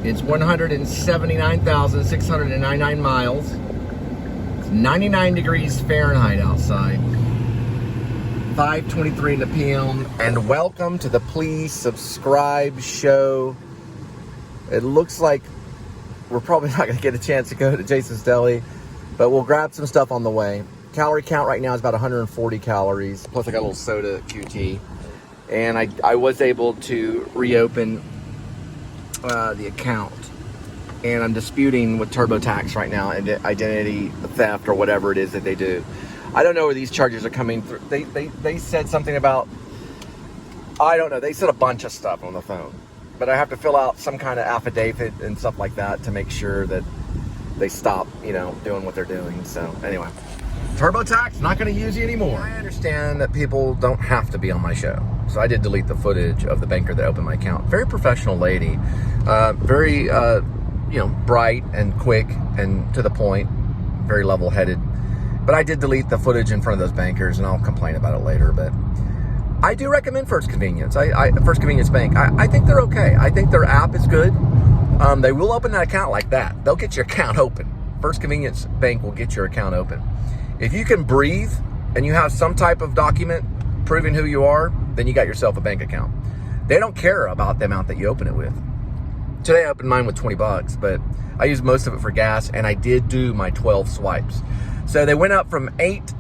It's 179,699 miles. It's 99 degrees Fahrenheit outside. 5:23 in the PM. And welcome to the Please Subscribe show. It looks like we're probably not going to get a chance to go to Jason's Deli, but we'll grab some stuff on the way. Calorie count right now is about 140 calories. Plus I got a little soda QT. And I was able to reopen the account, and I'm disputing with TurboTax right now and identity theft or whatever it is that they do. I don't know where these charges are coming through. They said something about, I don't know, they said a bunch of stuff on the phone, but I have to fill out some kind of affidavit and stuff like that to make sure that they stop, doing what they're doing. So anyway, TurboTax, not going to use you anymore. I understand that people don't have to be on my show. So I did delete the footage of the banker that opened my account. Very professional lady, very, bright and quick and to the point, very level-headed. But I did delete the footage in front of those bankers, and I'll complain about it later. But I do recommend First Convenience. First Convenience Bank. I think they're okay. I think their app is good. They will open that account like that. They'll get your account open. First Convenience Bank will get your account open. If you can breathe and you have some type of document proving who you are, then you got yourself a bank account. They don't care about the amount that you open it with. Today I opened mine with $20, but I used most of it for gas, and I did do my 12 swipes. So they went up from 8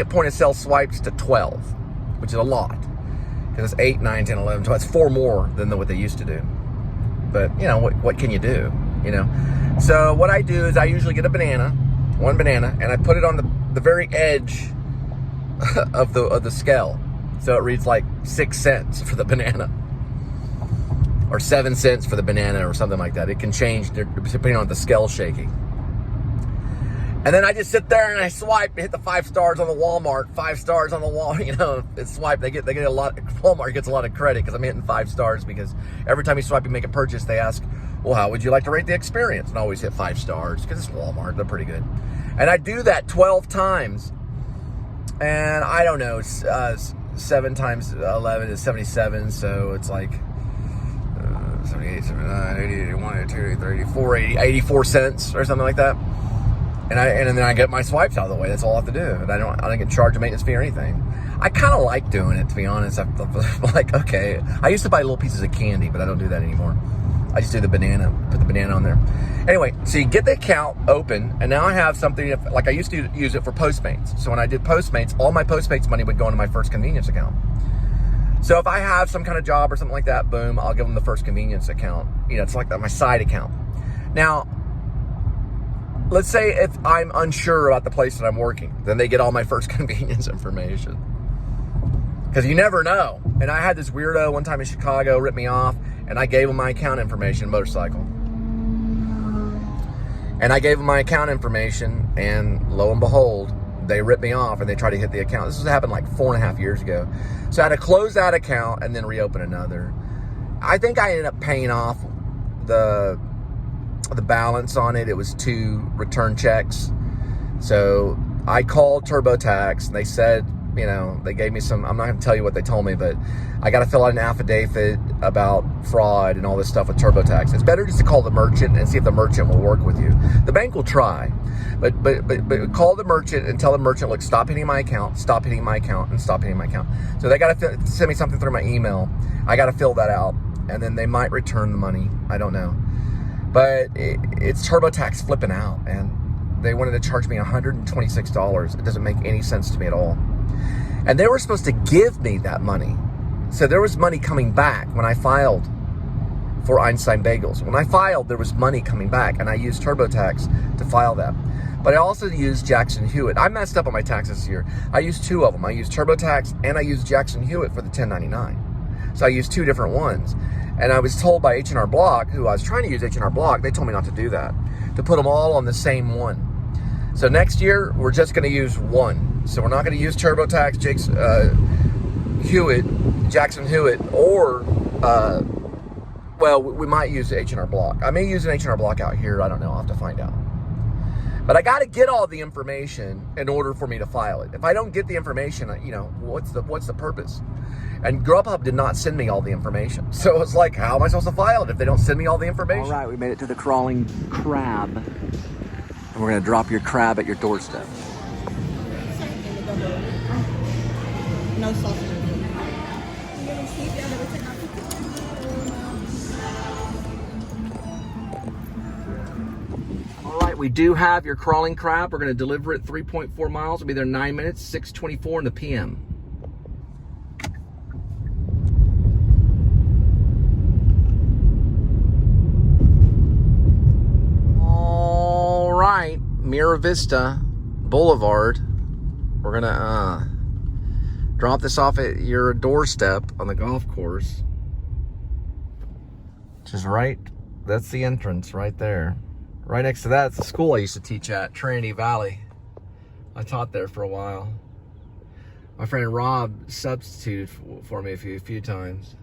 point of sale swipes to 12, which is a lot. Because it's 8, 9, 10, 11, 12. It's 4 more than what they used to do. But, what can you do, So what I do is I usually get one banana, and I put it on the very edge of the scale. So it reads like 6 cents for the banana, or 7 cents for the banana, or something like that. It can change depending on the scale shaking. And then I just sit there and I swipe and hit the 5 stars on the Walmart, 5 stars on the wall, and swipe. They get a lot. Walmart gets a lot of credit because I'm hitting 5 stars, because every time you swipe and make a purchase, they ask, well, how would you like to rate the experience? And I always hit 5 stars because it's Walmart. They're pretty good. And I do that 12 times. And I don't know, 7 times 11 is 77, so it's like 78, 79, 80, 81, 82, 83, 84, 84 cents or something like that. And then I get my swipes out of the way. That's all I have to do. And I don't get charged a maintenance fee or anything. I kind of like doing it, to be honest. I'm like, okay. I used to buy little pieces of candy, but I don't do that anymore. I just do the banana, put the banana on there. Anyway, so you get the account open, and now I have something, like I used to use it for Postmates. So when I did Postmates, all my Postmates money would go into my First Convenience account. So if I have some kind of job or something like that, boom, I'll give them the First Convenience account. It's like my side account. Now, let's say if I'm unsure about the place that I'm working, then they get all my First Convenience information. Because you never know. And I had this weirdo one time in Chicago rip me off, and I gave him my account information, motorcycle. And I gave him my account information, and lo and behold, they ripped me off and they tried to hit the account. This happened like 4.5 years ago. So I had to close that account and then reopen another. I think I ended up paying off the balance on it. It was 2 return checks. So I called TurboTax, and they said, they gave me some, I'm not going to tell you what they told me, but I got to fill out an affidavit about fraud and all this stuff with TurboTax. It's better just to call the merchant and see if the merchant will work with you. The bank will try, but call the merchant and tell the merchant, look, stop hitting my account, stop hitting my account, and stop hitting my account. So they got to send me something through my email. I got to fill that out, and then they might return the money. I don't know. But it's TurboTax flipping out, and they wanted to charge me $126. It doesn't make any sense to me at all. And they were supposed to give me that money. So there was money coming back when I filed for Einstein Bagels. When I filed, there was money coming back, and I used TurboTax to file that. But I also used Jackson Hewitt. I messed up on my taxes this year. I used 2 of them. I used TurboTax, and I used Jackson Hewitt for the 1099. So I used 2 different ones. And I was told by H&R Block, who I was trying to use H&R Block, they told me not to do that, to put them all on the same one. So next year, we're just going to use 1. So we're not going to use TurboTax, Jackson Hewitt, or, we might use the H&R Block. I may use an H&R Block out here. I don't know. I'll have to find out. But I got to get all the information in order for me to file it. If I don't get the information, what's the purpose? And Grubhub did not send me all the information. So it's like, how am I supposed to file it if they don't send me all the information? All right, we made it to the Crawling Crab. And we're gonna drop your crab at your doorstep. No sausage. All right, we do have your Crawling Crab. We're gonna deliver it 3.4 miles. We'll be there 9 minutes, 6:24 in the PM. Mira Vista Boulevard. We're gonna drop this off at your doorstep on the golf course, which is right, that's the entrance right there. Right next to that, it's the school I used to teach at, Trinity Valley. I taught there for a while. My friend Rob substituted for me a few times.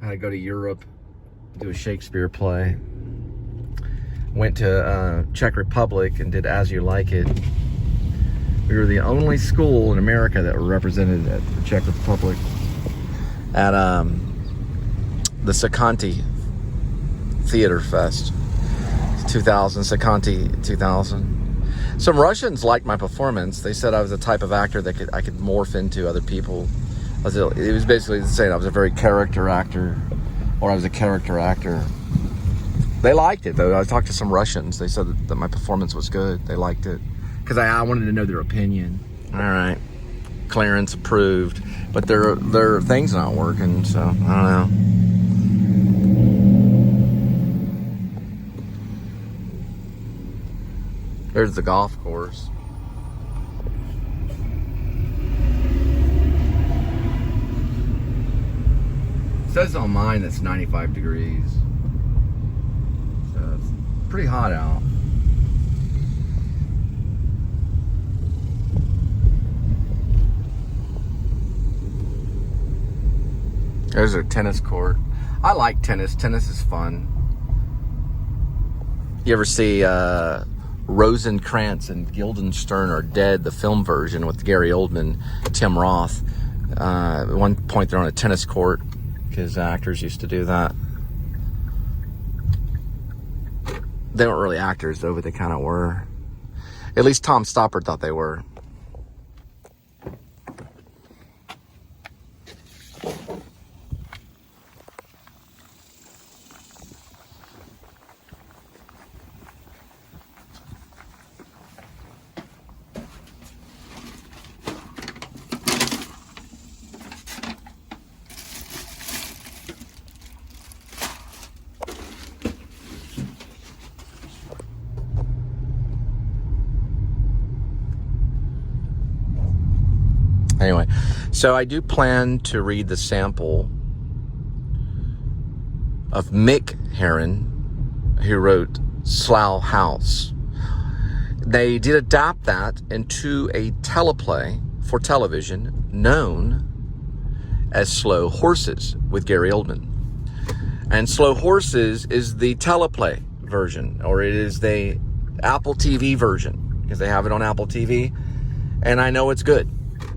I had to go to Europe, do a Shakespeare play. Went to Czech Republic and did As You Like It. We were the only school in America that were represented at the Czech Republic at the Sakanti Theater Fest. 2000, Sakanti 2000. Some Russians liked my performance. They said I was the type of actor that I could morph into other people. It was basically saying I was a very character actor, or I was a character actor. They liked it, though. I talked to some Russians. They said that my performance was good. They liked it. Because I wanted to know their opinion. All right. Clearance approved. But their thing's not working, so I don't know. There's the golf course. It says on mine that's 95 degrees. Pretty hot out. There's a tennis court. I like tennis. Tennis is fun. You ever see Rosencrantz and Guildenstern Are Dead, the film version with Gary Oldman, Tim Roth? At one point they're on a tennis court because actors used to do that. They weren't really actors, though, but they kind of were. At least Tom Stoppard thought they were. Anyway, so I do plan to read the sample of Mick Herron, who wrote Slough House. They did adapt that into a teleplay for television known as Slow Horses with Gary Oldman. And Slow Horses is the teleplay version, or it is the Apple TV version, because they have it on Apple TV, and I know it's good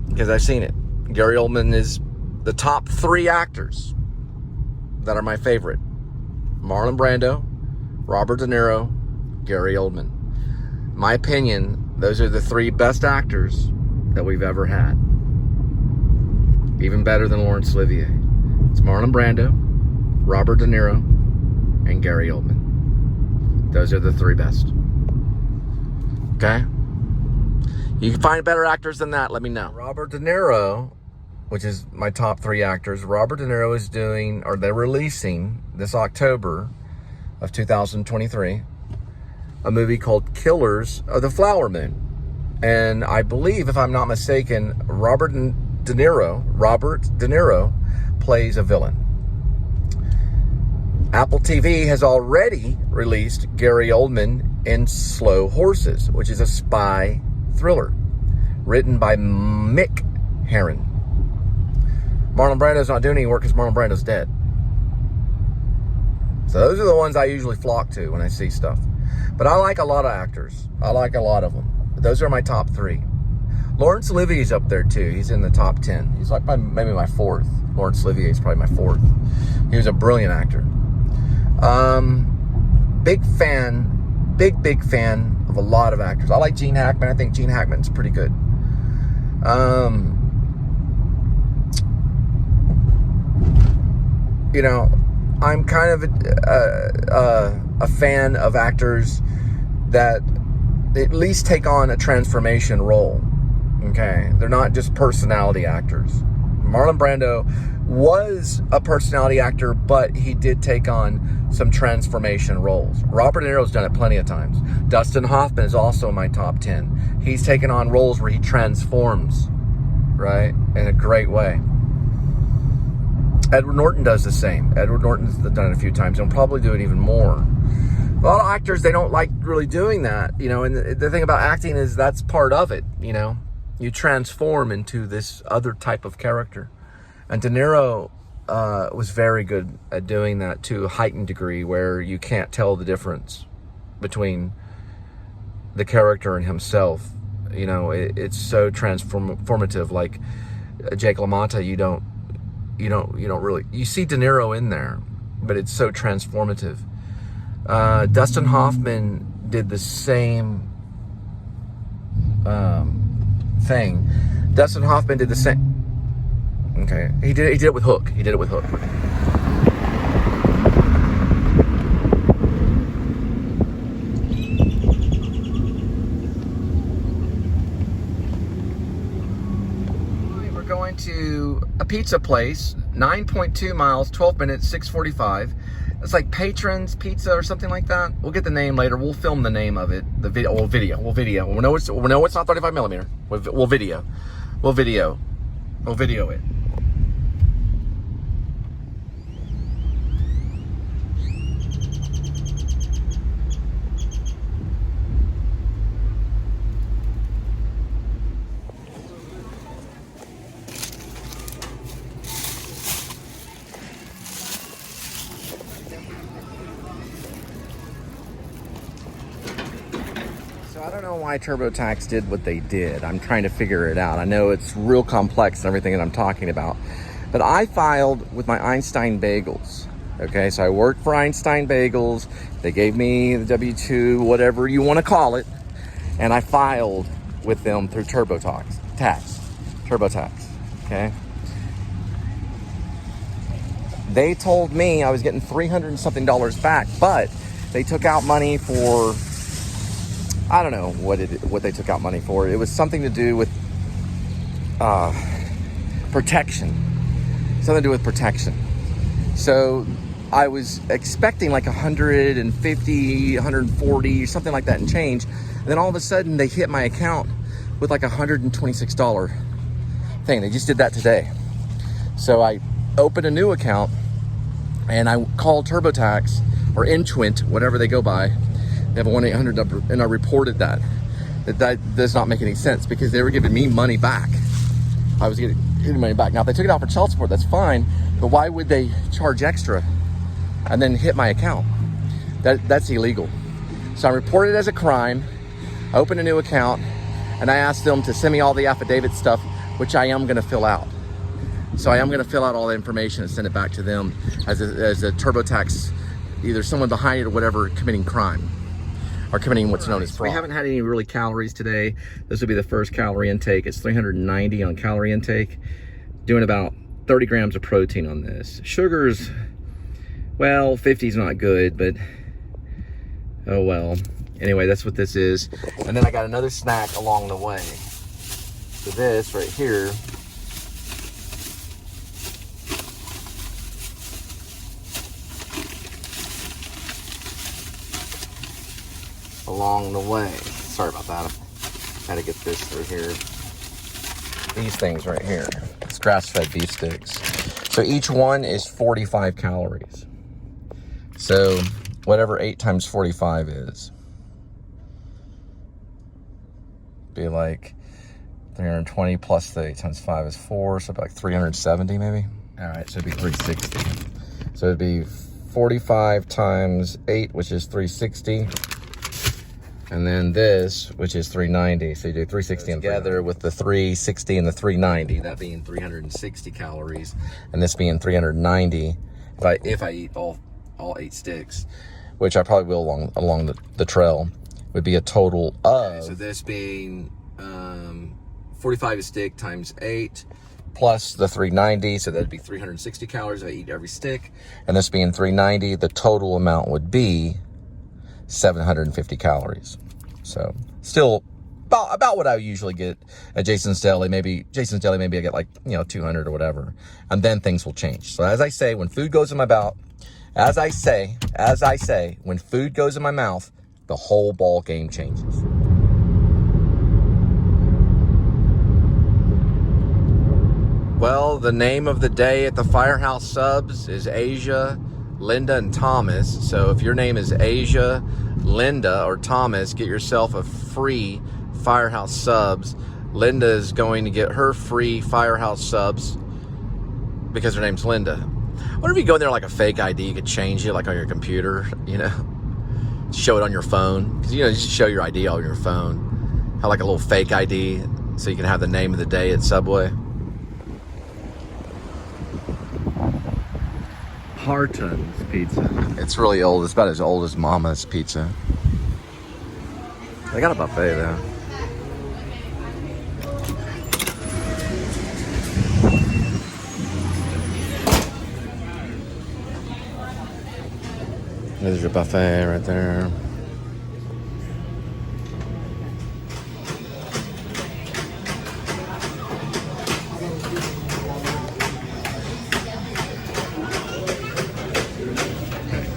because I've seen it. Gary Oldman is the top 3 actors that are my favorite. Marlon Brando, Robert De Niro, Gary Oldman. In my opinion, those are the 3 best actors that we've ever had. Even better than Laurence Olivier. It's Marlon Brando, Robert De Niro, and Gary Oldman. Those are the 3 best. Okay? You can find better actors than that, let me know. Robert De Niro, which is my top 3 actors, Robert De Niro is doing, or they're releasing this October of 2023, a movie called Killers of the Flower Moon. And I believe, if I'm not mistaken, Robert De Niro plays a villain. Apple TV has already released Gary Oldman in Slow Horses, which is a spy thriller written by Mick Herron. Marlon Brando's not doing any work because Marlon Brando's dead. So those are the ones I usually flock to when I see stuff. But I like a lot of actors. I like a lot of them. But those are my top 3. Laurence Olivier's up there too. He's in the top 10. He's like maybe my fourth. Laurence Olivier is probably my fourth. He was a brilliant actor. Big fan, big fan of a lot of actors. I like Gene Hackman. I think Gene Hackman's pretty good. You know, I'm kind of a fan of actors that at least take on a transformation role. Okay, they're not just personality actors. Marlon Brando was a personality actor, but he did take on some transformation roles. Robert De Niro's done it plenty of times. Dustin Hoffman is also in my top 10. He's taken on roles where he transforms, right, in a great way. Edward Norton does the same. Edward Norton's done it a few times. He'll probably do it even more. A lot of actors, they don't like really doing that, you know, and the thing about acting is that's part of it, you know. You transform into this other type of character. And De Niro was very good at doing that to a heightened degree where you can't tell the difference between the character and himself. You know, it's so transformative. Like Jake LaMotta, you don't really, you see De Niro in there, but it's so transformative. Dustin Hoffman did the same thing. Dustin Hoffman did the same. Okay, he did it with Hook. He did it with Hook. We're going to a pizza place, 9.2 miles, 12 minutes, 6:45. It's like Patrons Pizza or something like that. We'll get the name later. We'll film the name of it. The video. We'll video. We'll know it's not 35 millimeter. We'll video it. I don't know why TurboTax did what they did. I'm trying to figure it out. I know it's real complex and everything that I'm talking about. But I filed with my Einstein Bagels. Okay, so I worked for Einstein Bagels. They gave me the W-2, whatever you want to call it. And I filed with them through TurboTax. TurboTax, okay? They told me I was getting $300 and something back, but they took out money for, I don't know what they took out money for. It was something to do with protection. Something to do with protection. So I was expecting like 150, 140, something like that and change. And then all of a sudden they hit my account with like $126 thing. They just did that today. So I opened a new account and I called TurboTax or Intuit, whatever they go by. They have a 1-800 number, and I reported that does not make any sense because they were giving me money back. I was getting money back. Now, if they took it out for child support, that's fine, but why would they charge extra and then hit my account? That's illegal. So I reported it as a crime. I opened a new account, and I asked them to send me all the affidavit stuff, which I am going to fill out. So I am going to fill out all the information and send it back to them as a TurboTax, either someone behind it or whatever, committing crime. Or committing what's known as fraud. We haven't had any really calories today. This will be the first calorie intake. It's 390 on calorie intake. Doing about 30 grams of protein on this. Sugars, well, 50 is not good, but oh well. Anyway, that's what this is. And then I got another snack along the way. So this right here, along the way. Sorry about that. Had to get this through here. These things right here. It's grass-fed beef sticks. So each one is 45 calories. So whatever 8 times 45 is. Be like 320 plus the 8 times 5 is 4. So it'd be like 370 maybe. All right, so it'd be 360. So it'd be 45 times 8, which is 360. And then this, which is 390. So you do 360 and together with the 360 and the 390, that being 360 calories, and this being 390. If I eat all 8 sticks, which I probably will along the trail, would be a total of. Okay, so this being 45 a stick times 8 plus the 390, so that'd be 360 calories if I eat every stick. And this being 390, the total amount would be 750 calories. So still about what I usually get at Jason's Deli. Maybe I get like 200 or whatever, and then things will change. So as I say, when food goes in my mouth, as I say, when food goes in my mouth, the whole ball game changes. Well, the name of the day at the Firehouse Subs is Asia, Linda, and Thomas. So if your name is Asia, Linda, or Thomas, get yourself a free Firehouse Subs. Linda is going to get her free Firehouse Subs because her name's Linda. I wonder if you go in there like a fake ID, you could change it like on your computer, show it on your phone. Because, you should show your ID on your phone. Have like a little fake ID so you can have the name of the day at Subway. Parton's Pizza. It's really old. It's about as old as Mama's Pizza. They got a buffet though. There's your buffet right there.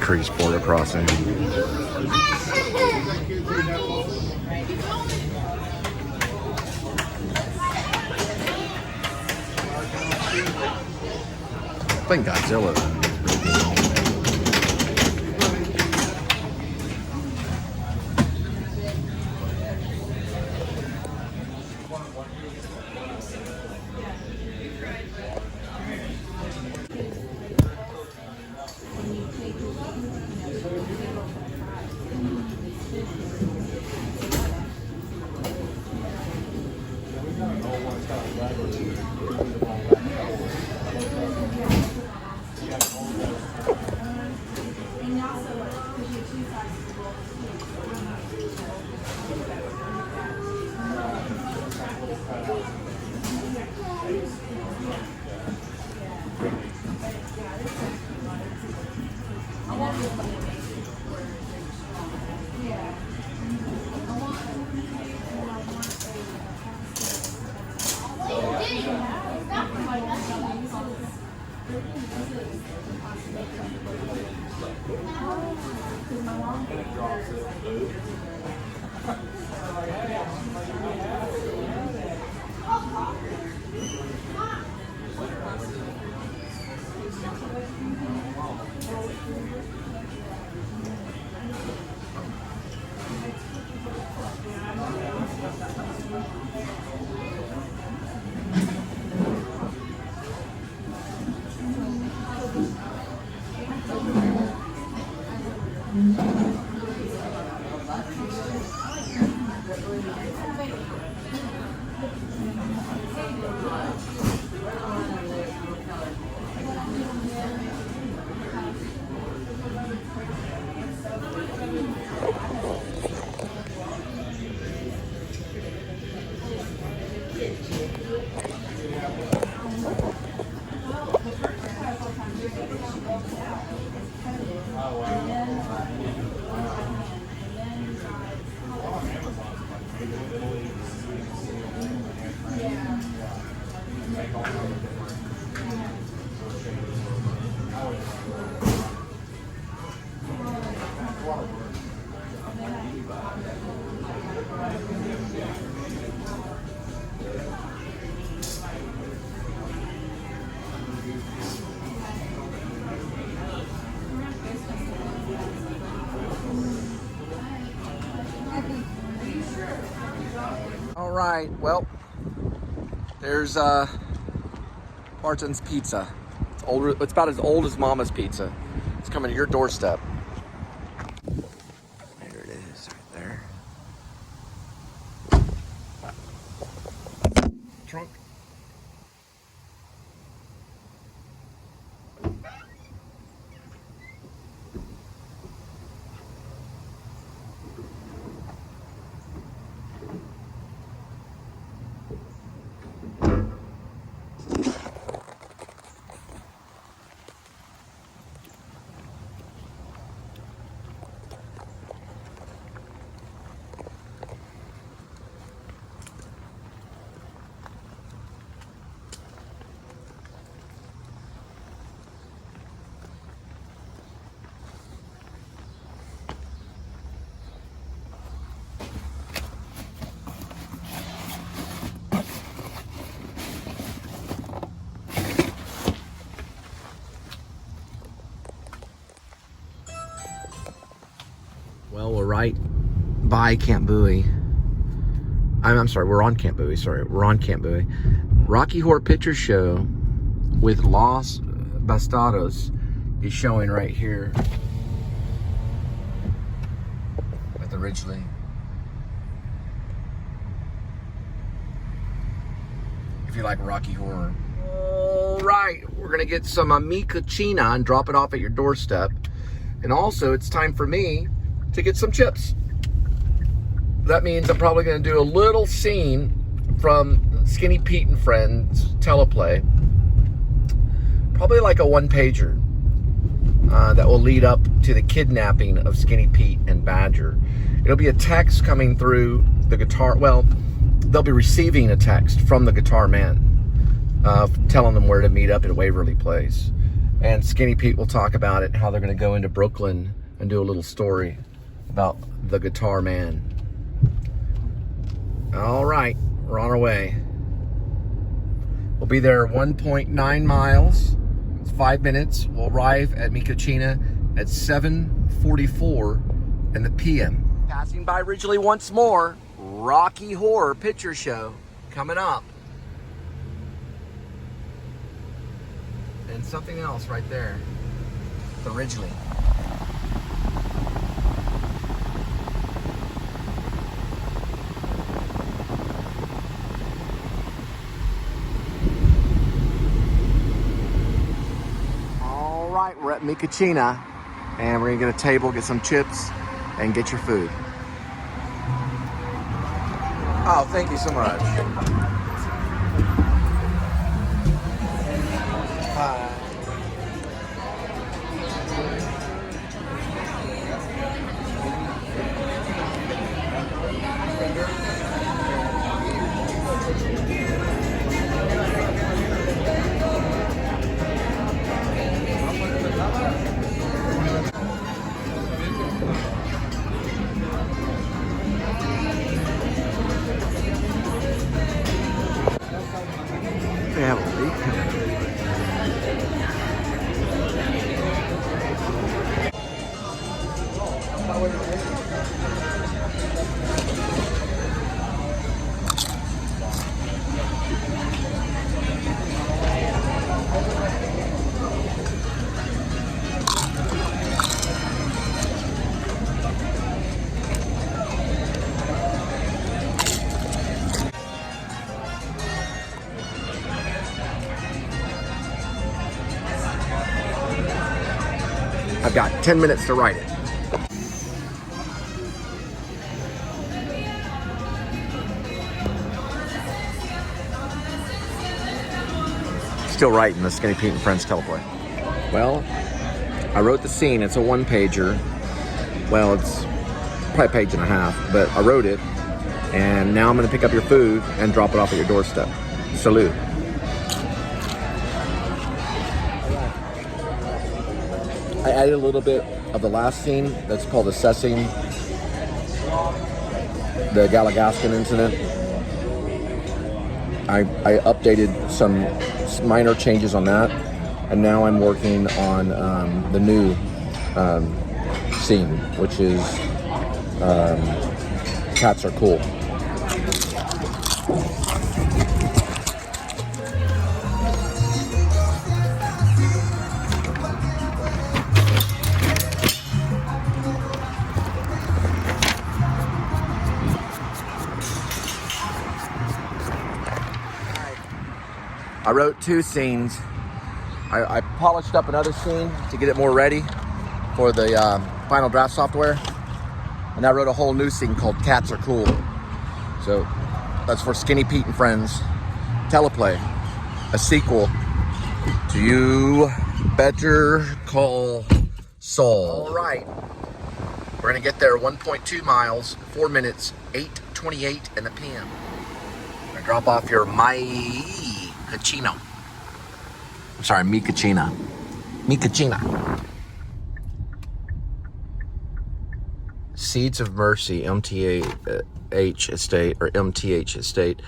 Crease border crossing. I think Godzilla. All right, well, there's Parton's Pizza. It's older. It's about as old as Mama's Pizza. It's coming to your doorstep. There it is, right there. Well, we're right by Camp Bowie. I'm sorry, we're on Camp Bowie. Sorry, we're on Camp Bowie. Rocky Horror Picture Show with Los Bastardos is showing right here at the Ridgely. If you like Rocky Horror. All right, we're gonna get some Cocina and drop it off at your doorstep. And also, it's time for me to get some chips. That means I'm probably gonna do a little scene from Skinny Pete and Friends teleplay. Probably like a one-pager that will lead up to the kidnapping of Skinny Pete and Badger. It'll be a text coming through the guitar. Well, they'll be receiving a text from the guitar man telling them where to meet up at Waverly Place. And Skinny Pete will talk about it, how they're going to go into Brooklyn and do a little story about the guitar man. All right, we're on our way. We'll be there 1.9 miles. It's 5 minutes. We'll arrive at Cocina at 7:44 in the p.m. Passing by Ridgely once more. Rocky Horror Picture Show coming up. And something else right there. The Ridgely. All right, we're at Cocina, and we're gonna get a table, get some chips, and get your food. Oh, thank you so much. Hi. They have a leak. I've got 10 minutes to write it. Still writing the Skinny Pete and Friends teleplay. Well, I wrote the scene. It's a one-pager. Well, it's probably a page and a half, but I wrote it. And now I'm going to pick up your food and drop it off at your doorstep. Salute. I added a little bit of the last scene that's called Assessing the Galligaskin incident. I updated some minor changes on that, and now I'm working on the new scene, which is Cats Are Cool. I wrote 2 scenes. I polished up another scene to get it more ready for the final draft software. And I wrote a whole new scene called Cats Are Cool. So that's for Skinny Pete and Friends teleplay. A sequel to You Better Call Saul. All right. We're going to get there 1.2 miles, 4 minutes, 8:28 in the p.m. I'm going to drop off your Cocina. I'm sorry, Cocina. Cocina. Seeds of Mercy, MTH Estate, or MTH Estate.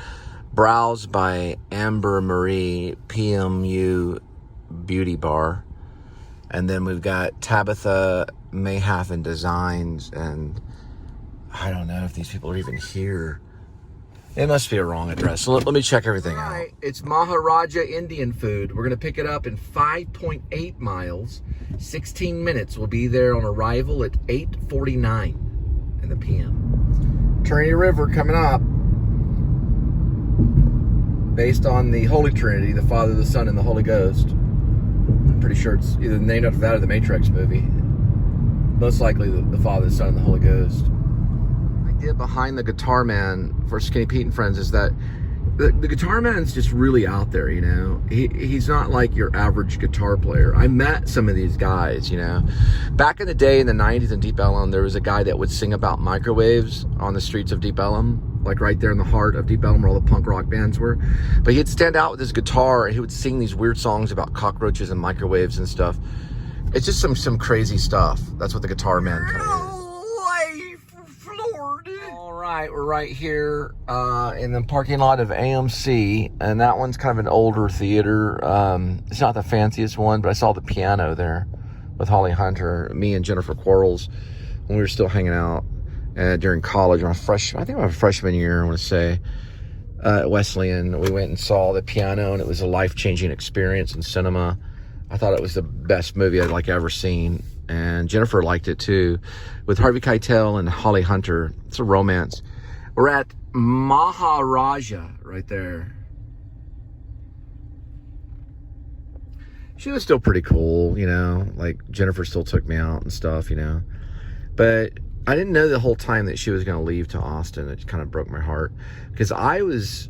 Browsed by Amber Marie, PMU Beauty Bar. And then we've got Tabitha Mayhaven Designs, and I don't know if these people are even here. It must be a wrong address. So let me check everything out. All right, it's Maharaja Indian food. We're gonna pick it up in 5.8 miles. 16 minutes. We'll be there on arrival at 8:49 in the PM. Trinity River coming up. Based on the Holy Trinity, the Father, the Son, and the Holy Ghost. I'm pretty sure it's either named after that or the Matrix movie. Most likely the Father, the Son, and the Holy Ghost. The idea behind the Guitar Man for Skinny Pete and Friends is that the Guitar Man's just really out there, you know. He's not like your average guitar player. I met some of these guys, you know. Back in the day in the 90s in Deep Ellum, there was a guy that would sing about microwaves on the streets of Deep Ellum, like right there in the heart of Deep Ellum where all the punk rock bands were. But he'd stand out with his guitar and he would sing these weird songs about cockroaches and microwaves and stuff. It's just some crazy stuff. That's what the Guitar Man kind of is. All right, we're right here in the parking lot of AMC, and that one's kind of an older theater. It's not the fanciest one, but I saw the piano there with Holly Hunter, me and Jennifer Quarles when we were still hanging out during college. I think my freshman year, I want to say, at Wesleyan. We went and saw the piano, and it was a life-changing experience in cinema. I thought it was the best movie I'd ever seen. And Jennifer liked it too, with Harvey Keitel and Holly Hunter. It's a romance. We're at Maharaja right there. She was still pretty cool, you know, like Jennifer still took me out and stuff, you know. But I didn't know the whole time that she was going to leave to Austin. It kind of broke my heart because I was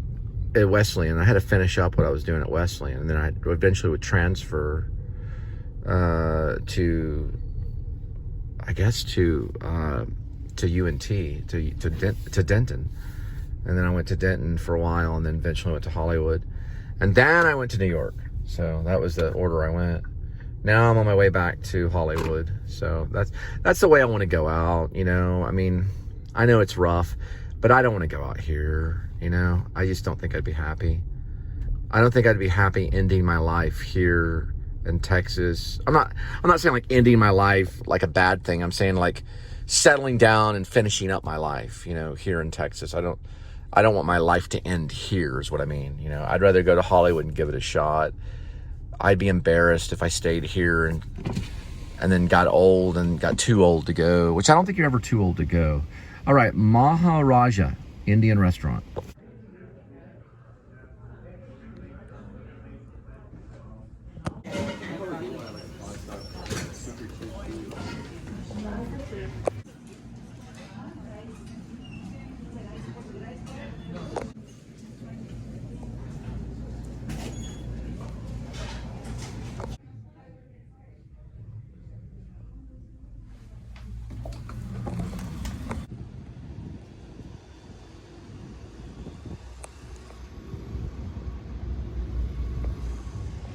at Wesleyan. I had to finish up what I was doing at Wesleyan, and then I eventually would transfer to UNT, to Denton. And then I went to Denton for a while, and then eventually went to Hollywood. And then I went to New York. So that was the order I went. Now I'm on my way back to Hollywood. So that's the way I want to go out, you know. I mean, I know it's rough, but I don't want to go out here, you know. I just don't think I'd be happy. I don't think I'd be happy ending my life here in Texas. I'm not saying like ending my life like a bad thing. I'm saying like settling down and finishing up my life, you know, here in Texas. I don't want my life to end here is what I mean. You know, I'd rather go to Hollywood and give it a shot. I'd be embarrassed if I stayed here and then got old and got too old to go, which I don't think you're ever too old to go. All right, Maharaja Indian restaurant.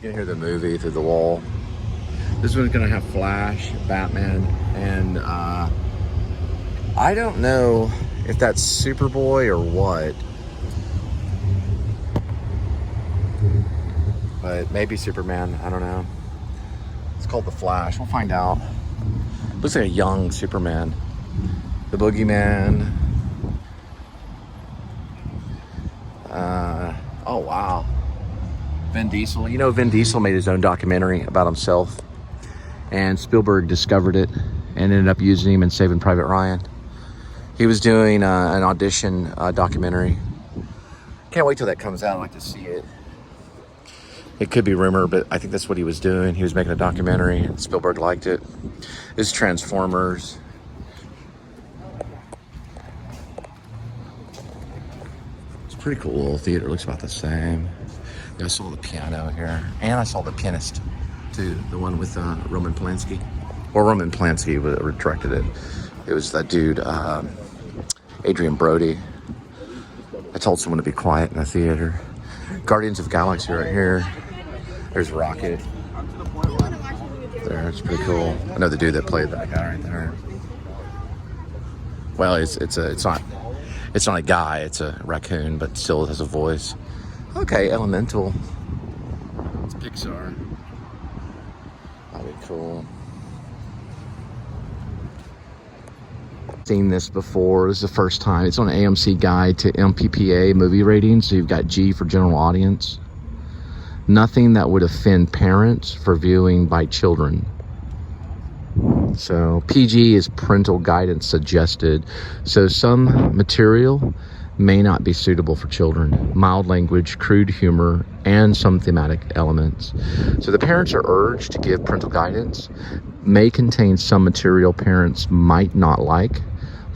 You can hear the movie through the wall. This one's gonna have Flash, Batman, and I don't know if that's Superboy or what, but maybe Superman. I don't know. It's called The Flash. We'll find out. Looks like a young Superman. The Boogeyman. Oh wow. Vin Diesel. You know, Vin Diesel made his own documentary about himself, and Spielberg discovered it and ended up using him in Saving Private Ryan. He was doing an audition documentary. Can't wait till that comes out. I'd like to see it. It could be rumor, but I think that's what he was doing. He was making a documentary, and Spielberg liked it. It's Transformers. It's a pretty cool little theater. It looks about the same. I saw the piano here, and I saw the pianist too, the one with Roman Polanski. Or Roman Polanski directed it. It was that dude, Adrian Brody. I told someone to be quiet in the theater. Guardians of the Galaxy right here. There's Rocket. There, it's pretty cool. I know the dude that played that guy right there. Well, it's not a guy, it's a raccoon, but still has a voice. Okay, Elemental. It's Pixar. That'd be cool. Seen this before. This is the first time. It's on an AMC guide to MPPA movie ratings. So you've got G for general audience. Nothing that would offend parents for viewing by children. So PG is parental guidance suggested. So some material may not be suitable for children. Mild language, crude humor, and some thematic elements. So the parents are urged to give parental guidance. May contain some material parents might not like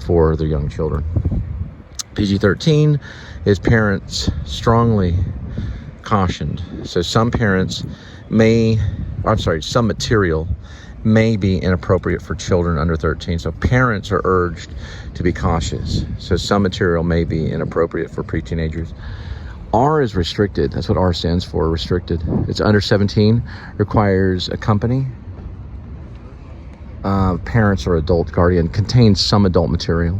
for their young children. PG-13 is parents strongly cautioned. So some material may be inappropriate for children under 13. So parents are urged to be cautious. So some material may be inappropriate for pre-teenagers. R is restricted. That's what R stands for, restricted. It's under 17, requires a company, parents or adult guardian, contains some adult material.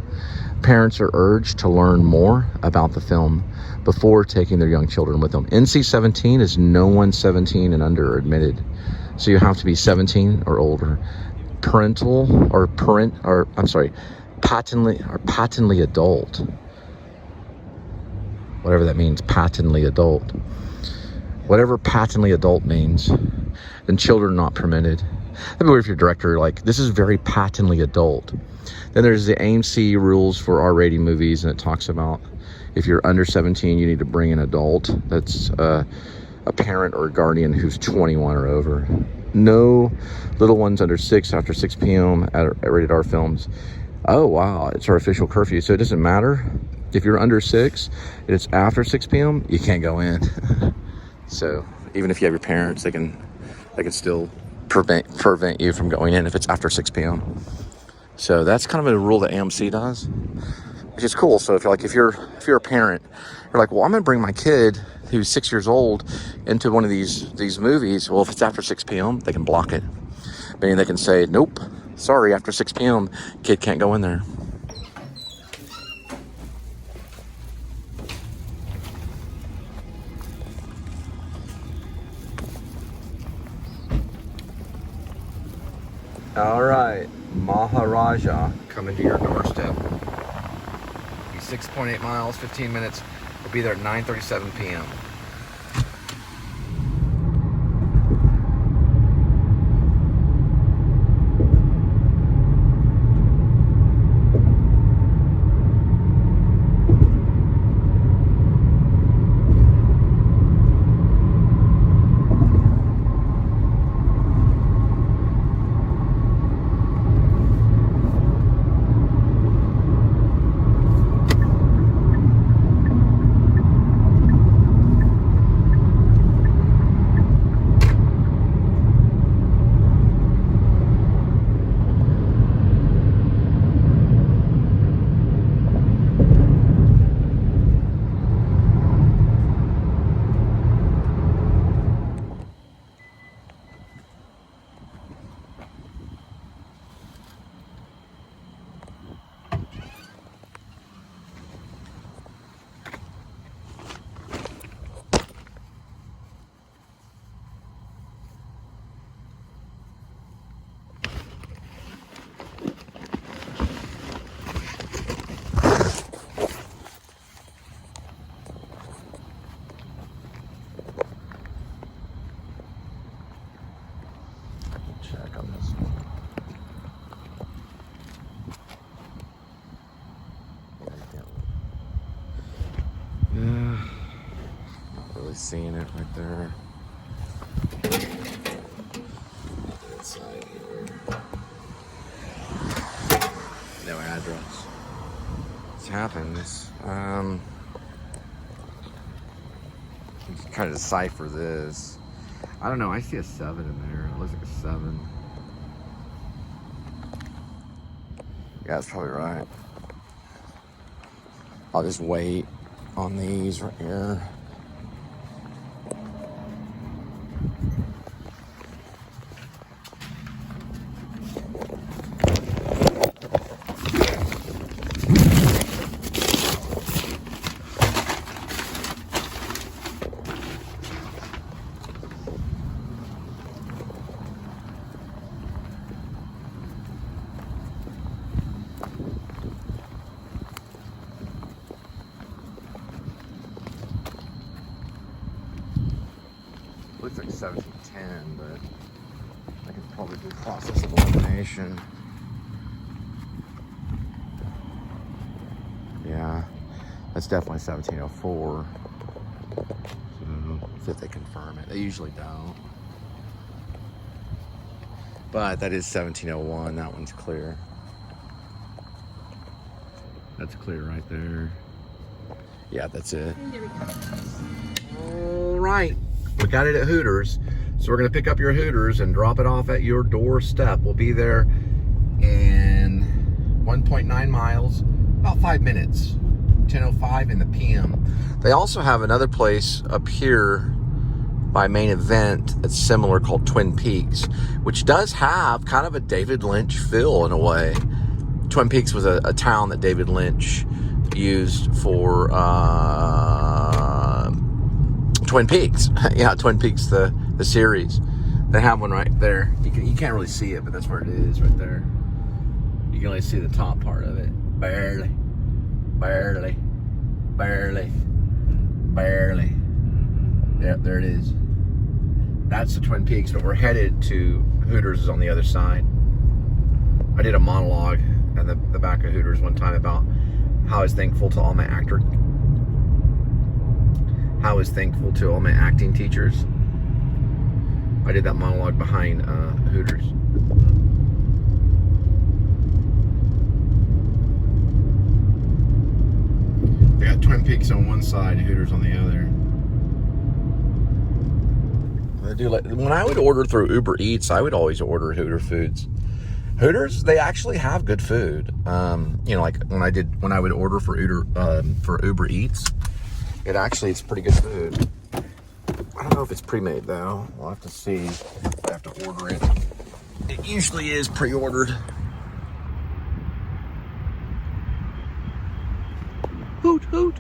Parents are urged to learn more about the film before taking their young children with them. NC-17 is no one 17 and under admitted. So you have to be 17 or older. Patently adult. Whatever that means, patently adult. Whatever patently adult means, then children not permitted. That'd be weird if your director, like, this is very patently adult. Then there's the AMC rules for R-rated movies, and it talks about if you're under 17, you need to bring an adult. That's a parent or a guardian who's 21 or over. No little ones under 6 after 6 p.m. at rated R films. Oh, wow. It's our official curfew. So it doesn't matter. If you're under 6 and it's after 6 p.m., you can't go in. So even if you have your parents, they can still prevent you from going in if it's after 6 p.m. So that's kind of a rule that AMC does, which is cool. So if you're a parent, you're like, well, I'm going to bring my kid who's 6 years old into one of these movies. Well, if it's after 6 p.m., they can block it. Meaning they can say, nope, sorry, after 6 p.m., kid can't go in there. All right, Maharaja coming to your doorstep. Be 6.8 miles, 15 minutes. We'll be there at 9:37 p.m. Check on this one. Yeah, not really seeing it right there. Inside here. No address. What's happened? I'm trying to decipher this. I don't know. I see a 7 in there. It looks like a 7. Yeah, that's probably right. I'll just wait on these right here. 1710, but I could probably do process of elimination. Yeah, that's definitely 1704. So, see if they confirm it. They usually don't. But that is 1701. That one's clear. That's clear right there. Yeah, that's it. All right. We got it at Hooters. So we're going to pick up your Hooters and drop it off at your doorstep. We'll be there in 1.9 miles, about 5 minutes, 10:05 in the PM. They also have another place up here by Main Event that's similar called Twin Peaks, which does have kind of a David Lynch feel in a way. Twin Peaks was a town that David Lynch used for Twin Peaks. Yeah, Twin Peaks, the series. They have one right there. You can't really see it, but that's where it is right there. You can only see the top part of it. Barely. Barely. Barely. Barely. Yep, there it is. That's the Twin Peaks, but we're headed to Hooters is on the other side. I did a monologue in the back of Hooters one time about how I was thankful to all my acting teachers. I did that monologue behind Hooters. They got Twin Peaks on one side, Hooters on the other. I do like, when I would order through Uber Eats, I would always order Hooter foods. Hooters, they actually have good food. You know, like when I would order for Uber Eats, it's pretty good food. I don't know if it's pre-made though. We'll have to see. I have to order it. It usually is pre-ordered. Hoot, hoot.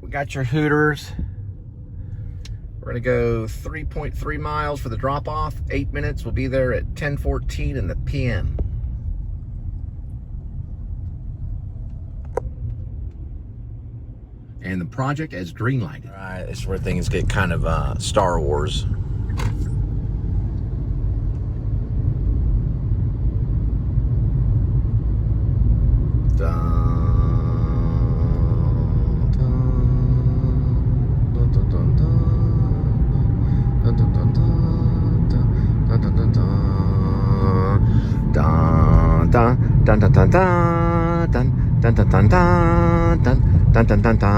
We got your Hooters. We're gonna go 3.3 miles for the drop off. 8 minutes. We'll be there at 10:14 in the PM. And the project is greenlighted. All right, this is where things get kind of Star Wars. Dun dun dun dun dun dun dun dun dun dun dun dun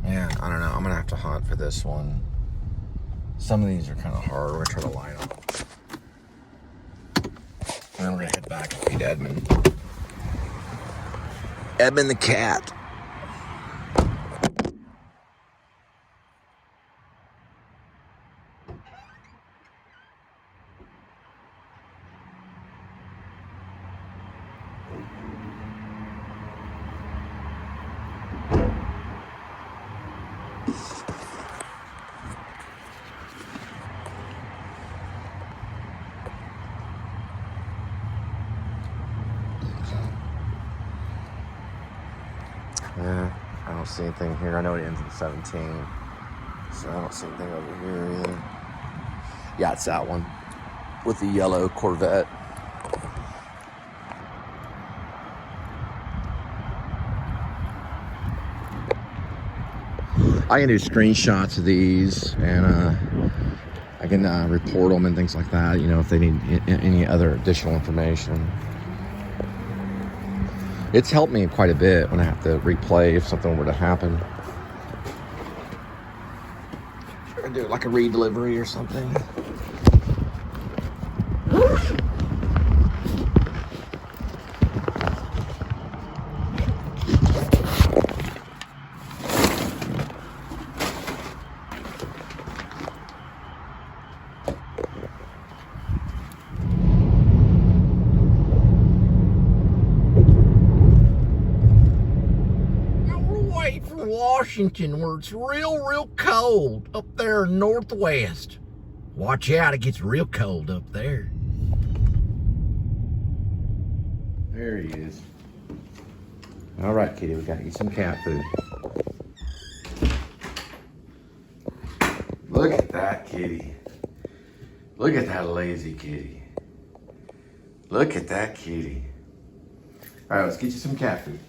Man, I don't know. I'm gonna have to hunt for this one. Some of these are kind of hard. We're gonna try to line them. And then we're gonna head back and feed Edmund. Edmund the cat. Yeah, I don't see anything here. I know it ends in 17, so I don't see anything over here either. Yeah, it's that one with the yellow Corvette. I can do screenshots of these, and I can report them and things like that, you know, if they need any other additional information. It's helped me quite a bit when I have to replay if something were to happen. do it like a re-delivery or something. Washington, where it's real cold up there northwest. Watch out, it gets real cold up there. There he is. All right, kitty, we gotta get some cat food. Look at that kitty. Look at that lazy kitty. Look at that kitty. All right, let's get you some cat food.